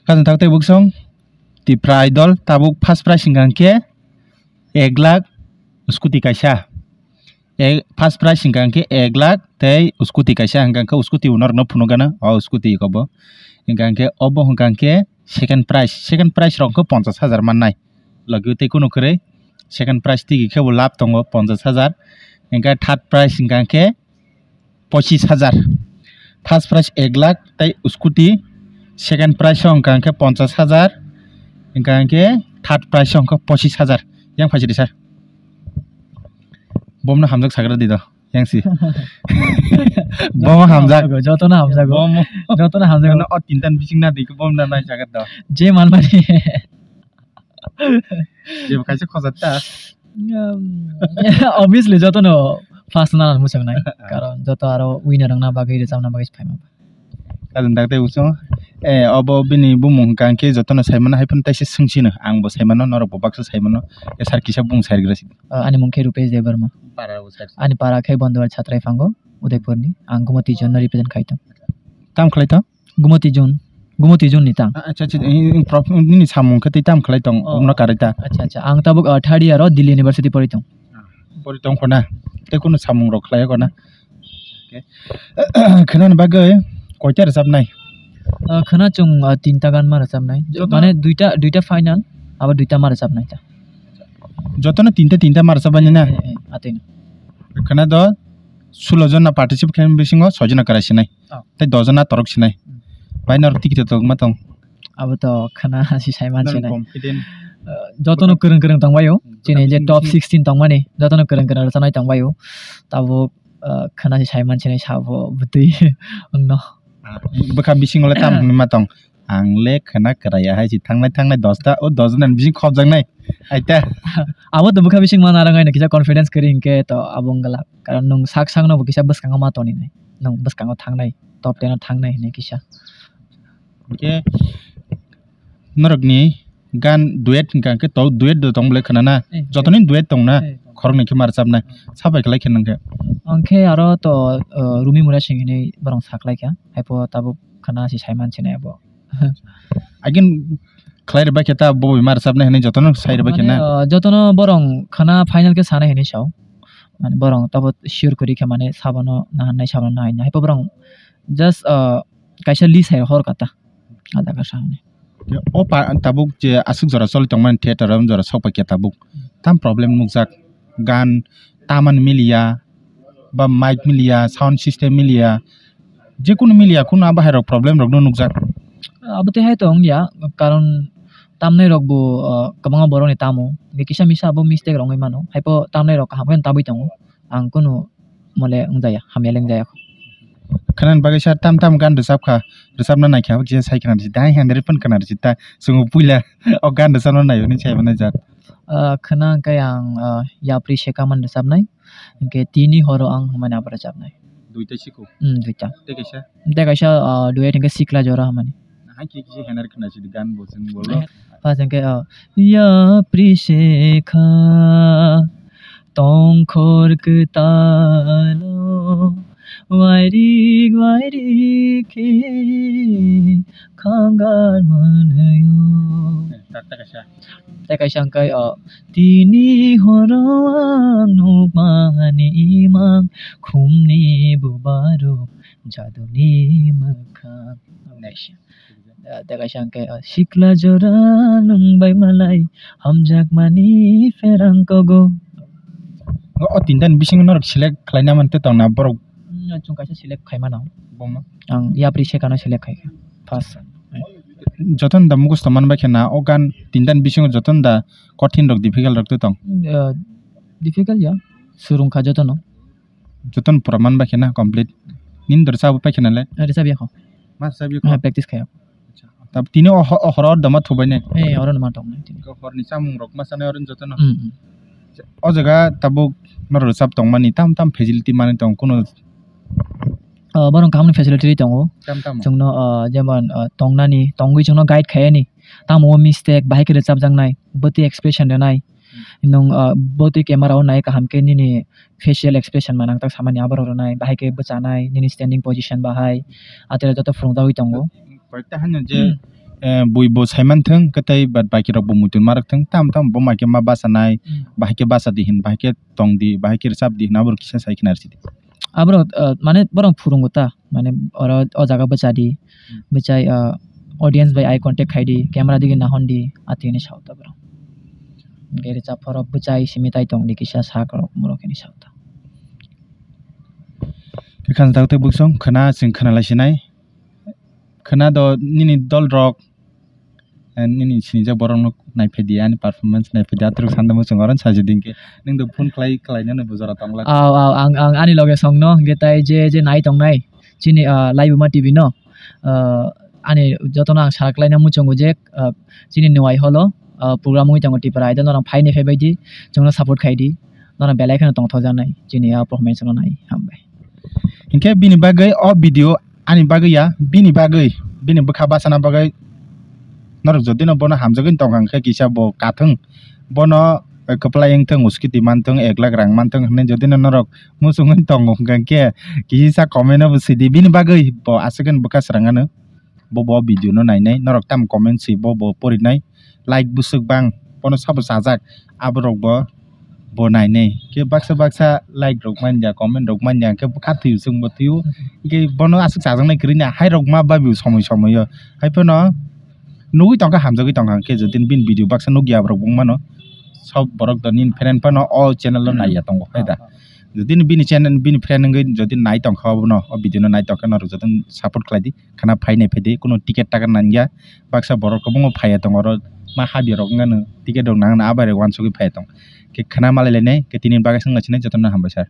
Kazan takte buksong ti praidol tabuk first prize hingkang ke 1 lakh scooty kaisa first prize hingkang ke 1 lakh tei scooty kaisa hingkang ke scooty unor no phunugana o scooty kobo hingkang ke obo hingkang ke second prize rok ko 50,000 mannai lagi tei kuno kre second prize tigi ke bo lab tongo 50,000 hingkang third prize hingkang ke 25,000 first prize 1 lakh tei scooty second prize hingkang ke 50,000 hingkang ke third prize hingkang 25,000 yang phajiri sir bomno hamjak sagra dido yang si bom hamjak jotona hamjago no o tintan bising na dik bom na nai sagat do je malmani je kaise khojata obviously jotono first na musang nai karon joto aro winner na bagai recam na bagai phaima kazan dakte uso obo bini bumung kangke jotono saimana haipun taise sungsino angbo saimano norok bakso saimano sar kisa bung sairgrasi ani mungke rupesh debarma ani para khai bandwar chhatrai fango udaipurni ang gumati jon represent khaitam tam khlaita gumati jon ni tang acha ni samung khati tam khlaitong omno karita acha ang tabuk third year Delhi University poritam khona te kuno samung rok khlaya kona khana bagai koita resap nai khana chung 3 ta gan ma resap nai mane duita final aba duita ma resap nai ta jotono 3 ma resap bani na atina khana do 16 jon na participate khem bisingo 6 jona karasi nai tai 10 jona torok sinai bainor tikit to matong abo to khana si saiman sinai jotono kereng tangbayo chine je top 16 tangmani jotono kereng sanai tangbayo tabo khana si saiman sinai sabo butui angno baka bising ole tam matong angle khana karaya hai ji tangnai 10 ta o 10 nan bising khobjang nai aita abo to baka bising mana rangai na kisa confidence kering ke to abongala karon nung sang no kisa baskang ma toni nai nung baskang thangnai top 10 thangnai ne kisa ke norogni gan duet hingkang ke to duet do tongle khana na jotoni duet tong na khorni ke mar sabna sabai khlai khen nangke angke aro to rumi mura singini barong saklai kya haipo tabu khana si saiman chine abo again khlai ba keta bo mar sabna hene jotono sair ba kena jotono borong khana final ke sana hene saw mane borong tabu sure kori ke mane sabano na nai sabano nai haipo borong just kaisa li sai hor kata ada ka saune o pa tabuk je asuk jora sol tongman theater am jora sopa ke tabuk tam problem mukjak gan taman milia ba mic milia sound system milia je kun milia kun aba hero problem rok no nukjak abute hai tong ya karon tamnai rok bu kabanga boroni tamu ge kisa misa bo mistake rong mano haipo tamnai rok hamgen tabai tong ang kuno mole ungjaya hameleng jaya kanan bagai sa tam gan resap na naikha je sai kana dai handre pun kana jita sungu puila o gan resap na nayo ni chai bana jat khana kayang yapri shekaman resap nai ke tini horo ang mana apra resap nai duita siko duita te kaisa duet ke sikla jora hamani ha ki handre kana ji gan bosen bolo ke yapri shekha tong khor ke talo wairi ke khangar manayo ta kaisa angkai tini horang no mani mang khumni bubaru jaduni makha naisha ta kaisa angkai sikla jora nung bai malai hamjak mani ferang kogo o tindan bising norok select khlaina mante tongna borok chung kaisa select khaima na bomma ang yapri shekana select khai first joton da mugus taman ba khena o gan tindan bising joton da kothin rok difficult rok tong difficult ya surung kha joton joton praman ba khena complete nin dorsa ba khena le resa bia kho mas sabi ko practice khaya tab tini horor dama thubai ne oron ma tong ko horni samung rok ma sane oron joton o jaga tabuk nor sab tong mani tam facility mani tong kuno barong kamni facility tongo tam jongno jemon tongnani tongui jongno guide khayani tamo mistake bahai ke recap jangnai boti expression renai nong boti camera on nai kaham ke ni facial expression manang tak samani abar ronai bahai ke bachanai ni standing position bahai atera joto front da hui tongo koita han je buibo saiman thung katai bat baki rok bumutun marak thung tam bo maike ma basa nai bahike basa dihin bahike tong di bahike sab di nabur kisa sai kinar sidi abro mane borong phurunguta mane ora o jaga bachadi bachai audience by eye contact khaidi camera dige na hondi atini sauta bro gere cha phorok bachai simitai tong di kisa sakrok murokeni sauta kan tawte buksong khana sing khana lasinai khana do nini dol rok nini sinja borong nok naifedi ani performance naifedi atruk sandamo songoran sajidingke ning do phone klai na bujara tongla ang ani loge song no getai je nai tong nai chini live ma tv no ani jotona ang sarklai na muchongu je chini nuai holo program ngi tango tiprai da norang phai ne phai baidi jongna support khaidi norang belai khana tong thoja nai chini performance no nai hambai inke bini bagai o video ani bagai ya bini bagai bini bukha basana bagai norok jodi no bono hamjagin tongkang khe kisa bo kathung bono kaplayeng thung uskiti mantung 1 lakh rang mantung ne jodi no norok musungin tongong kangke kisa comment no sidi bini bagai bo asagan buka serangano bo video no nainai norok tam comment si bo porinai like busuk bang bono sabo sajak aborok bo nainai ke baksa like rok manja comment rok manja ke khathiu sung bo thiu ke bono asuk sajang nai krina hai rok ma babiu somoi yo hai pono nugui tongka hamjagui tongka ke jodin bin video baksa nugia rok bungmano sob borok donin friend pano all channel lo naiya tongo haida jodin bini channel bini friend ngai jodin nai tongka bono o video no nai tongka nor jodin support khlai khana phai nai phedi kono ticket taka nangya baksa borok ko bungo phai tongoro ma habi rok ngano ticket dong nang na abare 1 sugi phai tong ke khana malai lenai ke tinin bagai sanga chine jotonna hamba sar